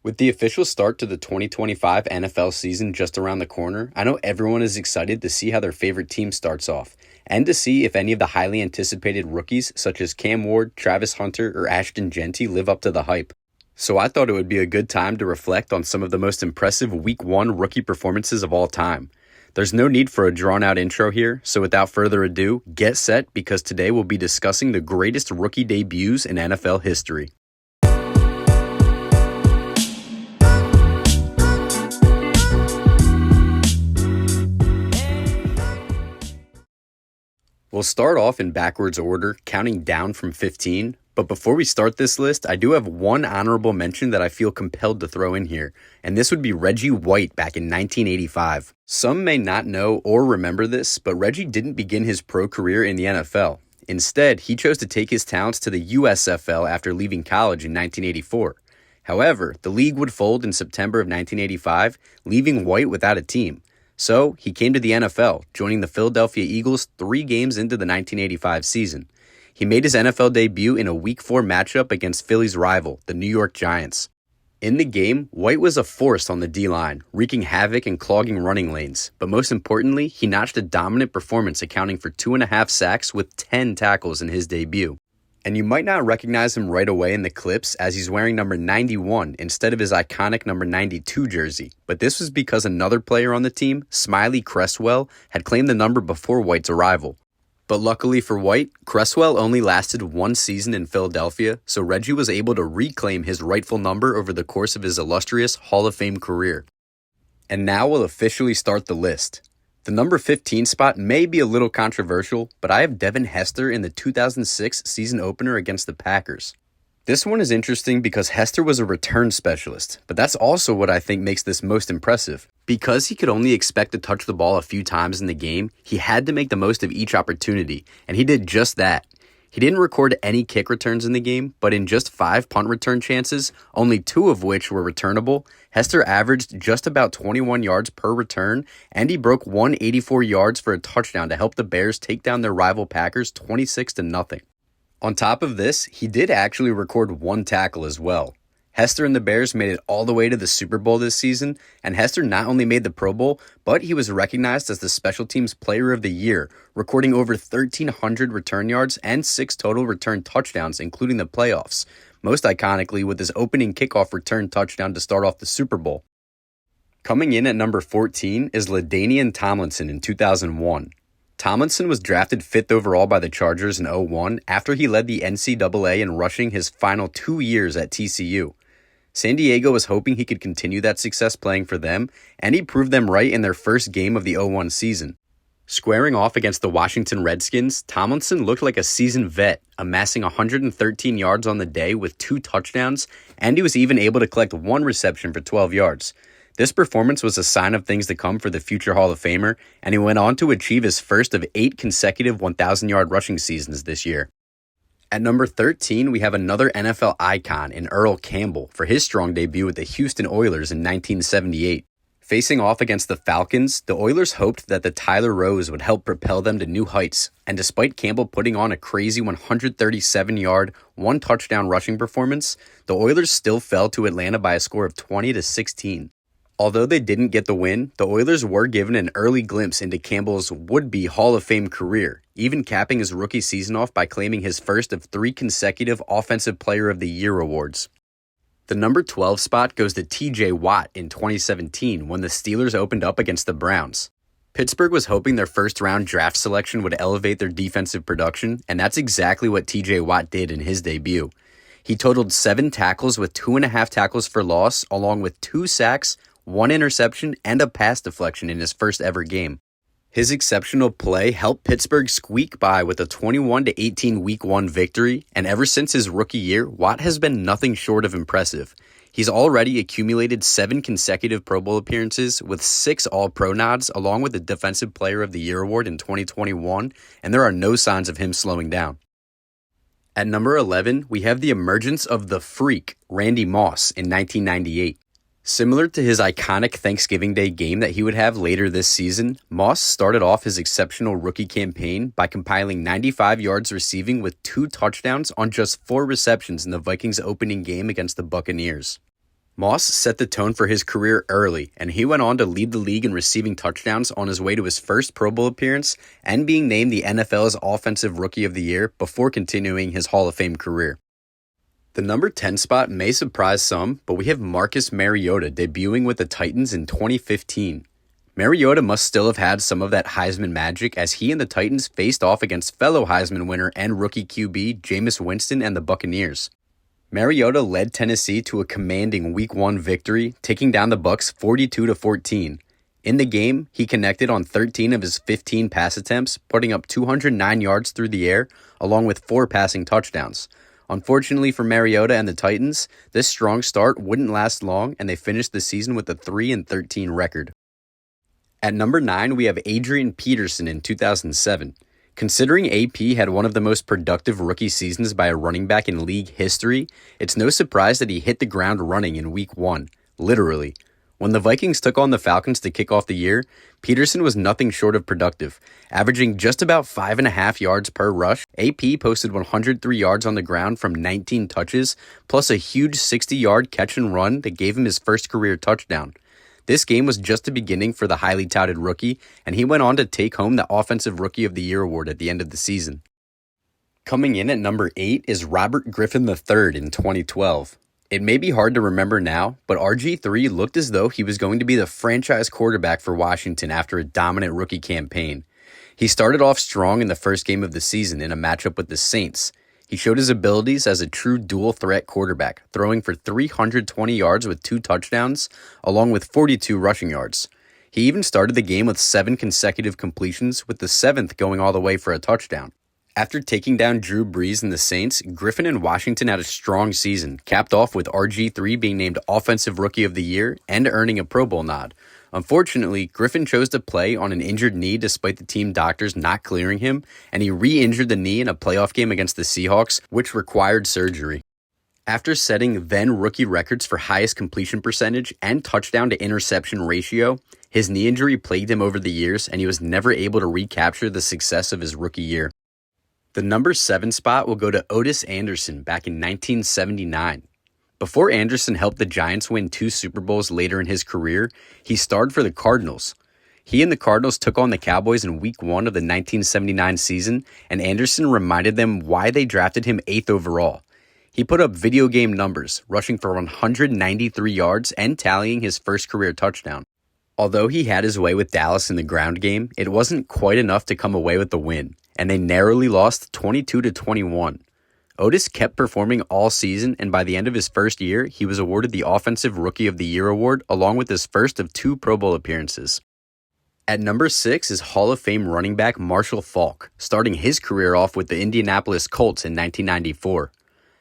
With the official start to the 2025 NFL season just around the corner, I know everyone is excited to see how their favorite team starts off, and to see if any of the highly anticipated rookies such as Cam Ward, Travis Hunter, or Ashton Genty live up to the hype. So I thought it would be a good time to reflect on some of the most impressive Week 1 rookie performances of all time. There's no need for a drawn-out intro here, so without further ado, get set because today we'll be discussing the greatest rookie debuts in NFL history. We'll start off in backwards order, counting down from 15, but before we start this list, I do have one honorable mention that I feel compelled to throw in here, and this would be Reggie White back in 1985. Some may not know or remember this, but Reggie didn't begin his pro career in the NFL. Instead, he chose to take his talents to the USFL after leaving college in 1984. However, the league would fold in September of 1985, leaving White without a team. So, he came to the NFL, joining the Philadelphia Eagles 3 games into the 1985 season. He made his NFL debut in a Week 4 matchup against Philly's rival, the New York Giants. In the game, White was a force on the D-line, wreaking havoc and clogging running lanes. But most importantly, he notched a dominant performance accounting for 2.5 sacks with 10 tackles in his debut. And you might not recognize him right away in the clips as he's wearing number 91 instead of his iconic number 92 jersey. But this was because another player on the team, Smiley Cresswell, had claimed the number before White's arrival. But luckily for White, Cresswell only lasted 1 season in Philadelphia, so Reggie was able to reclaim his rightful number over the course of his illustrious Hall of Fame career. And now we'll officially start the list. The number 15 spot may be a little controversial, but I have Devin Hester in the 2006 season opener against the Packers. This one is interesting because Hester was a return specialist, but that's also what I think makes this most impressive. Because he could only expect to touch the ball a few times in the game, he had to make the most of each opportunity, and he did just that. He didn't record any kick returns in the game, but in just 5 punt return chances, only 2 of which were returnable, Hester averaged just about 21 yards per return, and he broke 184 yards for a touchdown to help the Bears take down their rival Packers 26-0. On top of this, he did actually record 1 tackle as well. Hester and the Bears made it all the way to the Super Bowl this season, and Hester not only made the Pro Bowl, but he was recognized as the Special Teams Player of the Year, recording over 1,300 return yards and 6 total return touchdowns, including the playoffs, most iconically with his opening kickoff return touchdown to start off the Super Bowl. Coming in at number 14 is LaDainian Tomlinson in 2001. Tomlinson was drafted 5th overall by the Chargers in 2001 after he led the NCAA in rushing his final 2 years at TCU. San Diego was hoping he could continue that success playing for them, and he proved them right in their first game of the 2001 season. Squaring off against the Washington Redskins, Tomlinson looked like a seasoned vet, amassing 113 yards on the day with 2 touchdowns, and he was even able to collect 1 reception for 12 yards. This performance was a sign of things to come for the future Hall of Famer, and he went on to achieve his first of 8 consecutive 1,000-yard rushing seasons this year. At number 13, we have another NFL icon in Earl Campbell for his strong debut with the Houston Oilers in 1978. Facing off against the Falcons, the Oilers hoped that the Tyler Rose would help propel them to new heights, and despite Campbell putting on a crazy 137-yard, 1-touchdown rushing performance, the Oilers still fell to Atlanta by a score of 20-16. Although they didn't get the win, the Oilers were given an early glimpse into Campbell's would-be Hall of Fame career, even capping his rookie season off by claiming his first of 3 consecutive Offensive Player of the Year awards. The number 12 spot goes to TJ Watt in 2017 when the Steelers opened up against the Browns. Pittsburgh was hoping their first-round draft selection would elevate their defensive production, and that's exactly what TJ Watt did in his debut. He totaled 7 tackles with 2.5 tackles for loss, along with 2 sacks, 1 interception, and a pass deflection in his first ever game. His exceptional play helped Pittsburgh squeak by with a 21-18 Week 1 victory, and ever since his rookie year, Watt has been nothing short of impressive. He's already accumulated 7 consecutive Pro Bowl appearances with 6 All-Pro nods, along with the Defensive Player of the Year award in 2021, and there are no signs of him slowing down. At number 11, we have the emergence of the Freak, Randy Moss, in 1998. Similar to his iconic Thanksgiving Day game that he would have later this season, Moss started off his exceptional rookie campaign by compiling 95 yards receiving with 2 touchdowns on just 4 receptions in the Vikings' opening game against the Buccaneers. Moss set the tone for his career early, and he went on to lead the league in receiving touchdowns on his way to his first Pro Bowl appearance and being named the NFL's Offensive Rookie of the Year before continuing his Hall of Fame career. The number 10 spot may surprise some, but we have Marcus Mariota debuting with the Titans in 2015. Mariota must still have had some of that Heisman magic as he and the Titans faced off against fellow Heisman winner and rookie QB Jameis Winston and the Buccaneers. Mariota led Tennessee to a commanding Week 1 victory, taking down the Bucs 42-14. In the game, he connected on 13 of his 15 pass attempts, putting up 209 yards through the air, along with 4 passing touchdowns. Unfortunately for Mariota and the Titans, this strong start wouldn't last long, and they finished the season with a 3-13 record. At number 9, we have Adrian Peterson in 2007. Considering AP had one of the most productive rookie seasons by a running back in league history, it's no surprise that he hit the ground running in Week 1, literally. When the Vikings took on the Falcons to kick off the year, Peterson was nothing short of productive, averaging just about 5.5 yards per rush. AP posted 103 yards on the ground from 19 touches, plus a huge 60-yard catch and run that gave him his first career touchdown. This game was just the beginning for the highly touted rookie, and he went on to take home the Offensive Rookie of the Year award at the end of the season. Coming in at number 8 is Robert Griffin III in 2012. It may be hard to remember now, but RG3 looked as though he was going to be the franchise quarterback for Washington after a dominant rookie campaign. He started off strong in the first game of the season in a matchup with the Saints. He showed his abilities as a true dual-threat quarterback, throwing for 320 yards with 2 touchdowns, along with 42 rushing yards. He even started the game with 7 consecutive completions, with the 7th going all the way for a touchdown. After taking down Drew Brees and the Saints, Griffin and Washington had a strong season, capped off with RG3 being named Offensive Rookie of the Year and earning a Pro Bowl nod. Unfortunately, Griffin chose to play on an injured knee despite the team doctors not clearing him, and he re-injured the knee in a playoff game against the Seahawks, which required surgery. After setting then-rookie records for highest completion percentage and touchdown-to-interception ratio, his knee injury plagued him over the years, and he was never able to recapture the success of his rookie year. The number 7 spot will go to Otis Anderson back in 1979. Before Anderson helped the Giants win 2 Super Bowls later in his career, he starred for the Cardinals. He and the Cardinals took on the Cowboys in Week 1 of the 1979 season, and Anderson reminded them why they drafted him 8th overall. He put up video game numbers, rushing for 193 yards and tallying his first career touchdown. Although he had his way with Dallas in the ground game, it wasn't quite enough to come away with the win, and they narrowly lost 22-21. Otis kept performing all season, and by the end of his first year, he was awarded the Offensive Rookie of the Year award, along with his first of 2 Pro Bowl appearances. At number 6 is Hall of Fame running back Marshall Faulk, starting his career off with the Indianapolis Colts in 1994.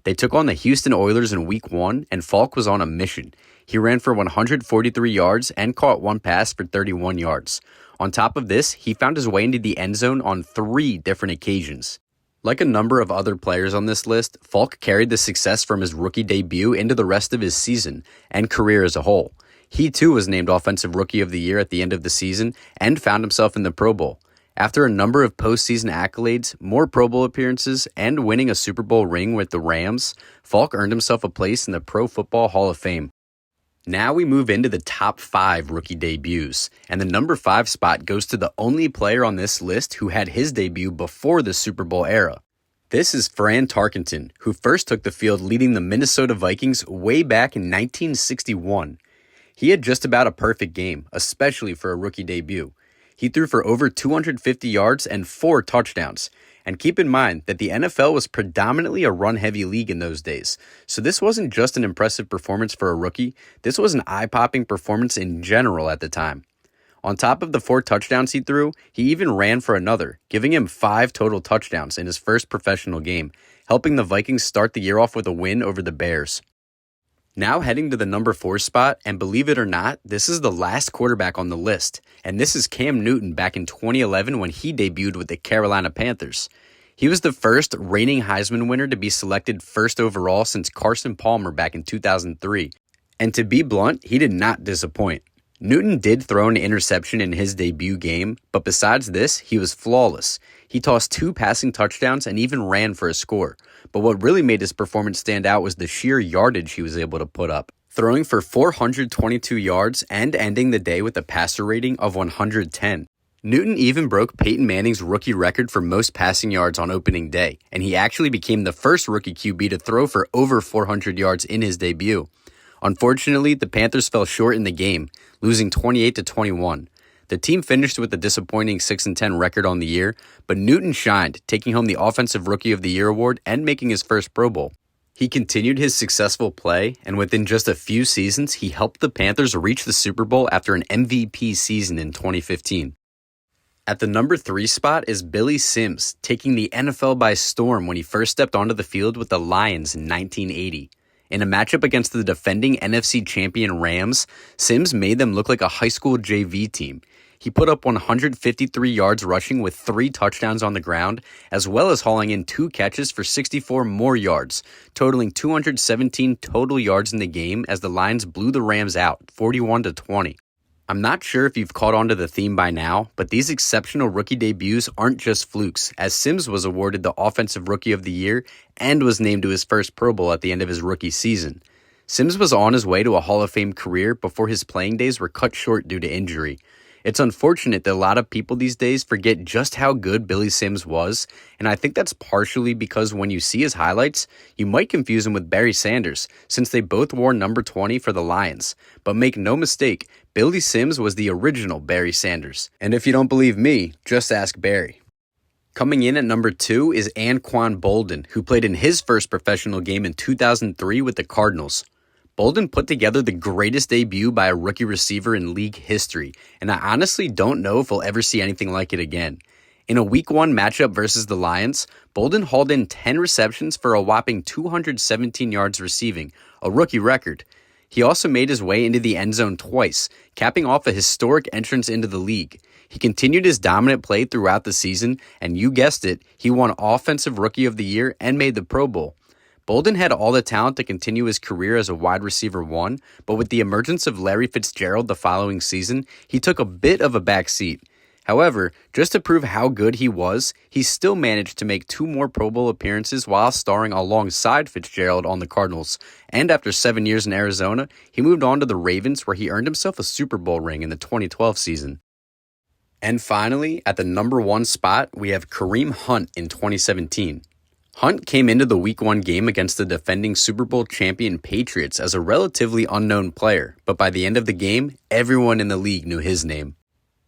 They took on the Houston Oilers in Week 1, and Faulk was on a mission. He ran for 143 yards and caught 1 pass for 31 yards. On top of this, he found his way into the end zone on 3 different occasions. Like a number of other players on this list, Faulk carried the success from his rookie debut into the rest of his season and career as a whole. He too was named Offensive Rookie of the Year at the end of the season and found himself in the Pro Bowl. After a number of postseason accolades, more Pro Bowl appearances, and winning a Super Bowl ring with the Rams, Faulk earned himself a place in the Pro Football Hall of Fame. Now we move into the top 5 rookie debuts, and the number 5 spot goes to the only player on this list who had his debut before the Super Bowl era. This is Fran Tarkenton, who first took the field leading the Minnesota Vikings way back in 1961. He had just about a perfect game, especially for a rookie debut. He threw for over 250 yards and 4 touchdowns. And keep in mind that the NFL was predominantly a run-heavy league in those days, so this wasn't just an impressive performance for a rookie, this was an eye-popping performance in general at the time. On top of the 4 touchdowns he threw, he even ran for another, giving him 5 total touchdowns in his first professional game, helping the Vikings start the year off with a win over the Bears. Now heading to the number 4 spot, and believe it or not, this is the last quarterback on the list, and this is Cam Newton back in 2011 when he debuted with the Carolina Panthers. He was the first reigning Heisman winner to be selected first overall since Carson Palmer back in 2003, and to be blunt, he did not disappoint. Newton did throw an interception in his debut game, but besides this, he was flawless. He tossed 2 passing touchdowns and even ran for a score. But what really made his performance stand out was the sheer yardage he was able to put up. throwing for 422 yards and ending the day with a passer rating of 110. Newton even broke Peyton Manning's rookie record for most passing yards on opening day, and he actually became the first rookie QB to throw for over 400 yards in his debut. Unfortunately, the Panthers fell short in the game, losing 28-21. The team finished with a disappointing 6-10 record on the year, but Newton shined, taking home the Offensive Rookie of the Year award and making his first Pro Bowl. He continued his successful play, and within just a few seasons, he helped the Panthers reach the Super Bowl after an MVP season in 2015. At the number 3 spot is Billy Sims, taking the NFL by storm when he first stepped onto the field with the Lions in 1980. In a matchup against the defending NFC champion Rams, Sims made them look like a high school JV team. He put up 153 yards rushing with 3 touchdowns on the ground, as well as hauling in 2 catches for 64 more yards, totaling 217 total yards in the game as the Lions blew the Rams out, 41-20. I'm not sure if you've caught on to the theme by now, but these exceptional rookie debuts aren't just flukes, as Sims was awarded the Offensive Rookie of the Year and was named to his first Pro Bowl at the end of his rookie season. Sims was on his way to a Hall of Fame career before his playing days were cut short due to injury. It's unfortunate that a lot of people these days forget just how good Billy Sims was, and I think that's partially because when you see his highlights, you might confuse him with Barry Sanders, since they both wore number 20 for the Lions. But make no mistake, Billy Sims was the original Barry Sanders. And if you don't believe me, just ask Barry. Coming in at number 2 is Anquan Boldin, who played in his first professional game in 2003 with the Cardinals. Boldin put together the greatest debut by a rookie receiver in league history, and I honestly don't know if we'll ever see anything like it again. In a Week 1 matchup versus the Lions, Boldin hauled in 10 receptions for a whopping 217 yards receiving, a rookie record. He also made his way into the end zone twice, capping off a historic entrance into the league. He continued his dominant play throughout the season, and you guessed it, he won Offensive Rookie of the Year and made the Pro Bowl. Boldin had all the talent to continue his career as a wide receiver 1, but with the emergence of Larry Fitzgerald the following season, he took a bit of a back seat. However, just to prove how good he was, he still managed to make 2 more Pro Bowl appearances while starring alongside Fitzgerald on the Cardinals, and after 7 years in Arizona, he moved on to the Ravens where he earned himself a Super Bowl ring in the 2012 season. And finally, at the number 1 spot, we have Kareem Hunt in 2017. Hunt came into the Week 1 game against the defending Super Bowl champion Patriots as a relatively unknown player, but by the end of the game, everyone in the league knew his name.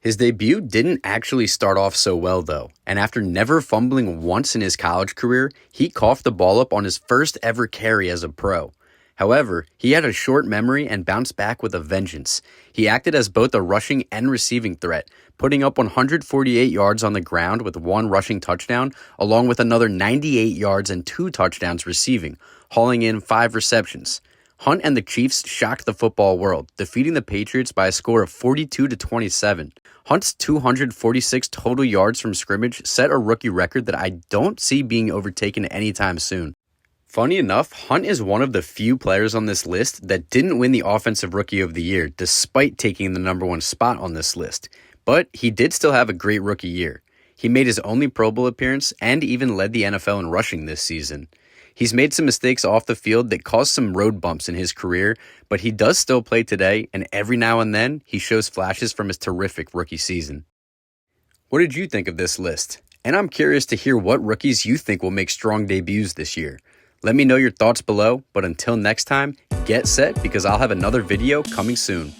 His debut didn't actually start off so well though, and after never fumbling once in his college career, he coughed the ball up on his first ever carry as a pro. However, he had a short memory and bounced back with a vengeance. He acted as both a rushing and receiving threat, putting up 148 yards on the ground with 1 rushing touchdown, along with another 98 yards and 2 touchdowns receiving, hauling in 5 receptions. Hunt and the Chiefs shocked the football world, defeating the Patriots by a score of 42-27. Hunt's 246 total yards from scrimmage set a rookie record that I don't see being overtaken anytime soon. Funny enough, Hunt is one of the few players on this list that didn't win the Offensive Rookie of the Year despite taking the number 1 spot on this list, but he did still have a great rookie year. He made his only Pro Bowl appearance and even led the NFL in rushing this season. He's made some mistakes off the field that caused some road bumps in his career, but he does still play today, and every now and then he shows flashes from his terrific rookie season. What did you think of this list? And I'm curious to hear what rookies you think will make strong debuts this year. Let me know your thoughts below, but until next time, get set because I'll have another video coming soon.